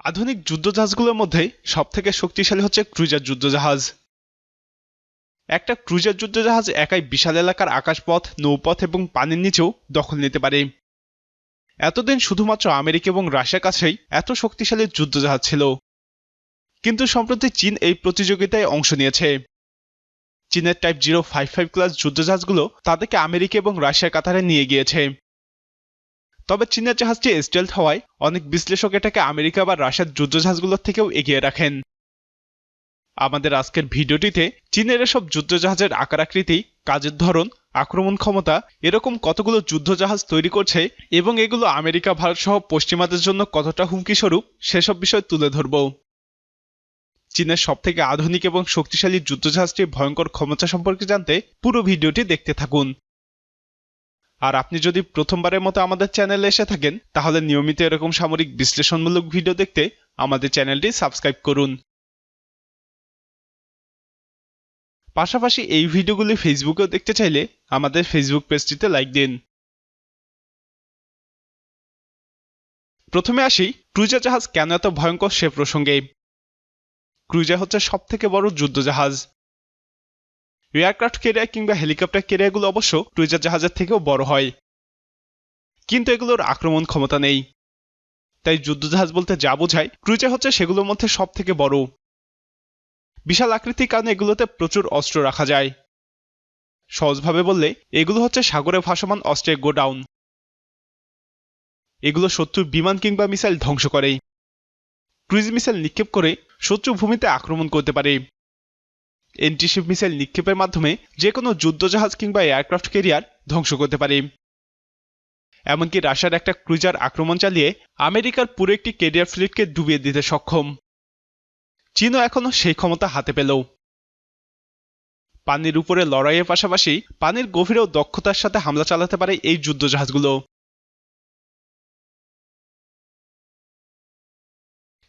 আধুনিক যুদ্ধজাহাজগুলোর মধ্যে সবথেকে শক্তিশালী হচ্ছে ক্রুজার যুদ্ধজাহাজ। একটা ক্রুজার যুদ্ধজাহাজ একাই বিশাল এলাকার আকাশপথ, নৌপথ এবং পানির নিচেও দখল নিতে পারে। এতদিন শুধুমাত্র আমেরিকা এবং রাশিয়ার কাছেই এত শক্তিশালী যুদ্ধজাহাজ ছিল, কিন্তু সম্প্রতি চীন এই প্রতিযোগিতায় অংশ নিয়েছে। চীনের টাইপ 055 ক্লাস যুদ্ধজাহাজগুলো তাদেরকে আমেরিকা এবং রাশিয়ার কাতারে নিয়ে গিয়েছে। তবে চীনের জাহাজটি স্টেলথ হওয়ায় অনেক বিশ্লেষক এটাকে আমেরিকা বা রাশিয়ার যুদ্ধজাহাজগুলোর থেকেও এগিয়ে রাখেন। আমাদের আজকের ভিডিওটিতে চীনের এসব যুদ্ধজাহাজের আকার আকৃতি, কাজের ধরন, আক্রমণ ক্ষমতা, এরকম কতগুলো যুদ্ধজাহাজ তৈরি করছে এবং এগুলো আমেরিকা, ভারত সহ পশ্চিমাদের জন্য কতটা হুমকি স্বরূপ সেসব বিষয় তুলে ধরব। চীনের সবথেকে আধুনিক এবং শক্তিশালী যুদ্ধজাহাজটির ভয়ঙ্কর ক্ষমতা সম্পর্কে জানতে পুরো ভিডিওটি দেখতে থাকুন। আর আপনি যদি প্রথমবারের মতো আমাদের চ্যানেলে এসে থাকেন তাহলে নিয়মিত এরকম সামরিক বিশ্লেষণমূলক ভিডিও দেখতে আমাদের চ্যানেলটি সাবস্ক্রাইব করুন। পাশাপাশি এই ভিডিওগুলি ফেসবুকেও দেখতে চাইলে আমাদের ফেসবুক পেজটিতে লাইক দিন। প্রথমে আসি ক্রুজার জাহাজ কেন এত ভয়ঙ্কর সে প্রসঙ্গে। ক্রুজার হচ্ছে সবথেকে বড় যুদ্ধজাহাজ। এয়ারক্রাফট ক্যারিয়ার কিংবা হেলিকপ্টার ক্যারিয়ারগুলো অবশ্য ক্রুজার জাহাজের থেকেও বড় হয়, কিন্তু এগুলোর আক্রমণ ক্ষমতা নেই। তাই যুদ্ধজাহাজ বলতে যা বোঝায়, ক্রুজার হচ্ছে সেগুলোর মধ্যে সবথেকে বড়। বিশাল আকৃতির কারণে এগুলোতে প্রচুর অস্ত্র রাখা যায়। সহজভাবে বললে এগুলো হচ্ছে সাগরে ভাসমান অস্ত্রের গোডাউন। এগুলো শত্রুর বিমান কিংবা মিসাইল ধ্বংস করে। ক্রুজ মিসাইল নিক্ষেপ করে শত্রু ভূমিতে আক্রমণ করতে পারে। এন্টিশিপ মিসাইল নিক্ষেপের মাধ্যমে যে কোনো যুদ্ধজাহাজ কিংবা এয়ারক্রাফট ক্যারিয়ার ধ্বংস করতে পারে। এমনকি রাশিয়ার একটা ক্রুজার আক্রমণ চালিয়ে আমেরিকার পুরো একটি ক্যারিয়ার ফ্লিটকে ডুবিয়ে দিতে সক্ষম। চীনও এখনো সেই ক্ষমতা হাতে পেল। পানির উপরে লড়াইয়ের পাশাপাশি পানির গভীরেও দক্ষতার সাথে হামলা চালাতে পারে এই যুদ্ধজাহাজগুলো।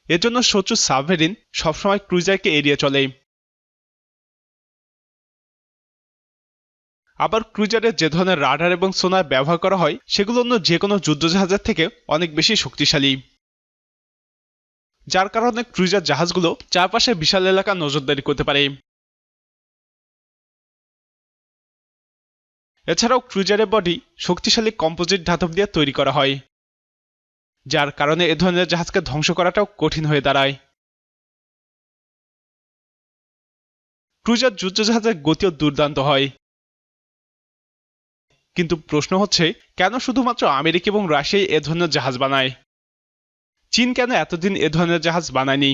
এজন্য শত্রু সাবমেরিন সবসময় ক্রুজারকে এড়িয়ে চলে। আবার ক্রুজারে যে ধরনের রাডার এবং সোনার ব্যবহার করা হয় সেগুলো অন্য যে কোনো যুদ্ধজাহাজের থেকে অনেক বেশি শক্তিশালী, যার কারণে ক্রুজার জাহাজগুলো চারপাশে বিশাল এলাকা নজরদারি করতে পারে। এছাড়াও ক্রুজারের বডি শক্তিশালী কম্পোজিট ধাতব দিয়ে তৈরি করা হয়, যার কারণে এ ধরনের জাহাজকে ধ্বংস করাটাও কঠিন হয়ে দাঁড়ায়। ক্রুজার যুদ্ধজাহাজের গতিও দুর্দান্ত হয়। কিন্তু প্রশ্ন হচ্ছে, কেন শুধুমাত্র আমেরিকা এবং রাশিয়াই এ ধরনের জাহাজ বানায়? চীন কেন এতদিন এ ধরনের জাহাজ বানায়নি?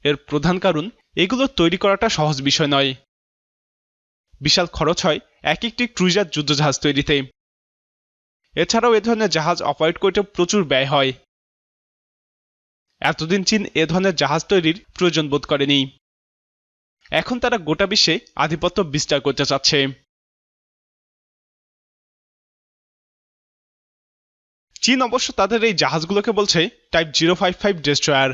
এর প্রধান কারণ, এগুলো তৈরি করাটা সহজ বিষয় নয়। বিশাল খরচ হয় এক একটি ক্রুজার যুদ্ধজাহাজ তৈরিতে। এছাড়াও এ ধরনের জাহাজ অপারেট করতে প্রচুর ব্যয় হয়। এতদিন চীন এ ধরনের জাহাজ তৈরির প্রয়োজন বোধ করেনি। এখন তারা গোটা বিশ্বে আধিপত্য বিস্তার করতে চাচ্ছে। চীন অবশ্য তাদের এই জাহাজগুলোকে বলছে টাইপ 055 ডেস্ট্রয়ার।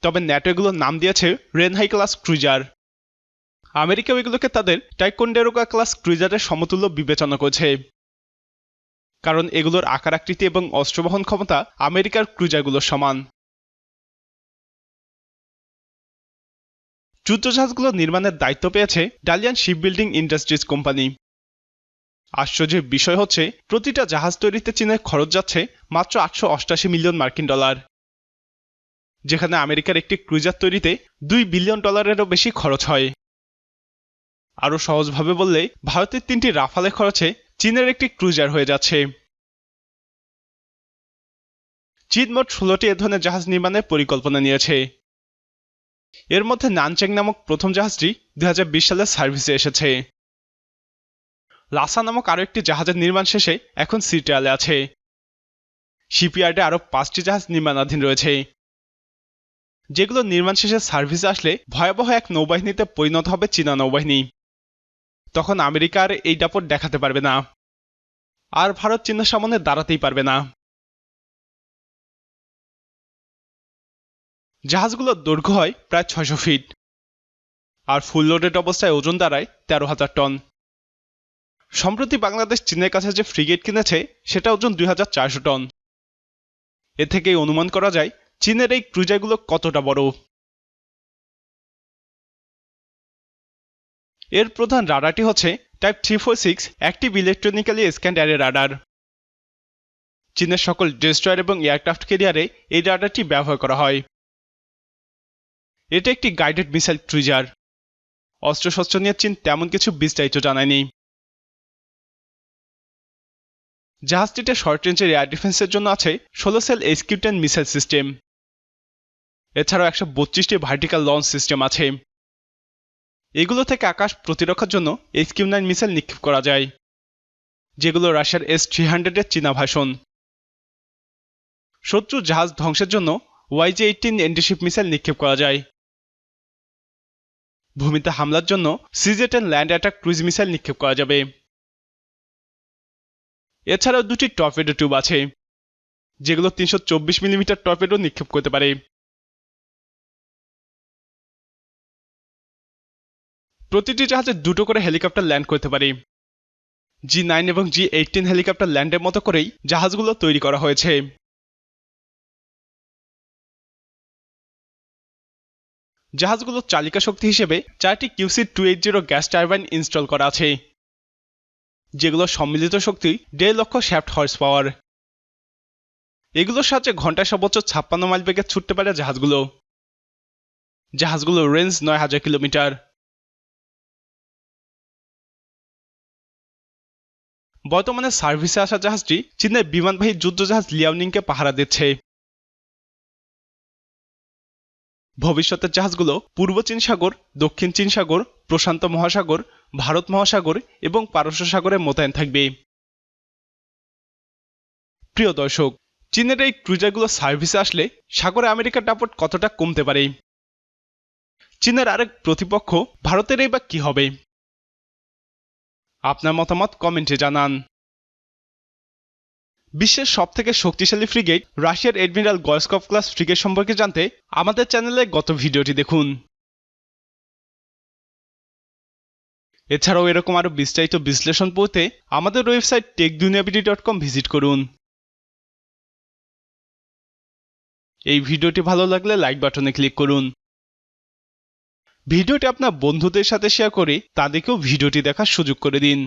তবে ন্যাটো এগুলোর নাম দিয়েছে রেনহাই ক্লাস ক্রুজার। আমেরিকাও এগুলোকে তাদের টাইকোন্ডেরোগা ক্লাস ক্রুজারের সমতুল্য বিবেচনা করছে, কারণ এগুলোর আকার আকৃতি এবং অস্ত্রবহন ক্ষমতা আমেরিকার ক্রুজারগুলোর সমান। যুদ্ধজাহাজগুলো নির্মাণের দায়িত্ব পেয়েছে ডালিয়ান শিপবিল্ডিং ইন্ডাস্ট্রিজ কোম্পানি। আশ্চর্যের বিষয় হচ্ছে, প্রতিটা জাহাজ তৈরিতে চীনের খরচ যাচ্ছে মাত্র $888 মিলিয়ন, যেখানে আমেরিকার একটি ক্রুজার তৈরিতে $2 বিলিয়ন বেশি খরচ হয়। আরও সহজভাবে বললে, ভারতের 3টি রাফালের খরচে চীনের একটি ক্রুজার হয়ে যাচ্ছে। চীন মোট 16টি এ ধরনের জাহাজ নির্মাণের পরিকল্পনা নিয়েছে। এর মধ্যে নানচেং নামক প্রথম জাহাজটি 2020 সালে সার্ভিসে এসেছে। লাসা নামক আরও একটি জাহাজের নির্মাণ শেষে এখন সি ট্রায়ালে আছে। শিপইয়ার্ডে আরও 5টি জাহাজ নির্মাণাধীন রয়েছে, যেগুলো নির্মাণ শেষে সার্ভিসে আসলে ভয়াবহ এক নৌবাহিনীতে পরিণত হবে চীনা নৌবাহিনী। তখন আমেরিকা আর এই দাপট দেখাতে পারবে না, আর ভারত চীনের সামনে দাঁড়াতেই পারবে না। জাহাজগুলোর দৈর্ঘ্য হয় প্রায় 600 ফিট, আর ফুল লোডেড অবস্থায় ওজন দাঁড়ায় 13,000 টন। সম্প্রতি বাংলাদেশ চীনের কাছে যে ফ্রিগেট কিনেছে সেটা ওজন 2,400 টন। এ থেকেই অনুমান করা যায় চীনের এই ক্রুজারগুলো কতটা বড়। এর প্রধান রাডারটি হচ্ছে type 346 active electronically scanned array radar. চীনের সকল ডেস্ট্রয়ার এবং এয়ারক্রাফট ক্যারিয়ারে এই রাডারটি ব্যবহার করা হয়। এটা একটি গাইডেড মিসাইল ক্রুজার। অস্ত্রশস্ত্র নিয়ে চীন তেমন কিছু বিস্তারিত জানায়নি। জাহাজটিতে শর্ট রেঞ্জের এয়ার ডিফেন্সের জন্য আছে 16 সেল HQ-10 মিসাইল সিস্টেম। এছাড়াও 132টি ভার্টিক্যাল লঞ্চ সিস্টেম আছে। এগুলো থেকে আকাশ প্রতিরক্ষার জন্য HQ-9 মিসাইল নিক্ষেপ করা যায়, যেগুলো রাশিয়ার S-300-এর চীনা ভাষণ। শত্রু জাহাজ ধ্বংসের জন্য YJ-18 অ্যান্টিশিপ মিসাইল নিক্ষেপ করা যায়। ভূমিতে হামলার জন্য CZ-10 land attack cruise missile নিক্ষেপ করা যাবে। এছাড়াও দুটি টর্পেডো টিউব আছে, যেগুলো 324 মিলিমিটার টর্পেডো নিক্ষেপ করতে পারে। প্রতিটি জাহাজে দুটো করে হেলিকপ্টার ল্যান্ড করতে পারে। G9 এবং G18 হেলিকপ্টার ল্যান্ডের মতো করেই জাহাজগুলো তৈরি করা হয়েছে। জাহাজগুলোর চালিকা শক্তি হিসেবে 4টি QC280 গ্যাস টারবাইন ইনস্টল করা আছে, যেগুলো সম্মিলিত শক্তি 1.5 লক্ষ শ্যাফট হর্স পাওয়ার। এগুলোর সাহায্যে ঘন্টায় সর্বোচ্চ 56 মাইল বেগে ছুটতে পারে জাহাজগুলো। জাহাজগুলোর রেঞ্জ 9000 কিলোমিটার। বর্তমানে সার্ভিসে আসা জাহাজটি চীনের বিমানবাহী যুদ্ধজাহাজ লিয়াওনিংকে পাহারা দিচ্ছে। ভবিষ্যতের জাহাজগুলো পূর্ব চীন সাগর, দক্ষিণ চীন সাগর, প্রশান্ত মহাসাগর, ভারত মহাসাগর এবং পারস্য সাগরে মোতায়েন থাকবে। প্রিয় দর্শক, চীনের এই ক্রুজারগুলো সার্ভিসে আসলে সাগরে আমেরিকার দাপট কতটা কমতে পারে? চীনের আরেক প্রতিপক্ষ ভারতের এই বা কি হবে? আপনার মতামত কমেন্টে জানান। বিশ্বের সবথেকে শক্তিশালী ফ্রিগেট রাশিয়ার অ্যাডমিরাল গর্সকভ ক্লাস ফ্রিগেট সম্পর্কে জানতে আমাদের চ্যানেলে গত ভিডিওটি দেখুন। এছাড়াও এরকম আরও বিস্তারিত বিশ্লেষণ পড়তে আমাদের ওয়েবসাইট techduniabidi.com ভিজিট করুন। এই ভিডিওটি ভালো লাগলে লাইক বাটনে ক্লিক করুন। ভিডিওটি আপনার বন্ধুদের সাথে শেয়ার করে তাদেরকেও ভিডিওটি দেখার সুযোগ করে দিন।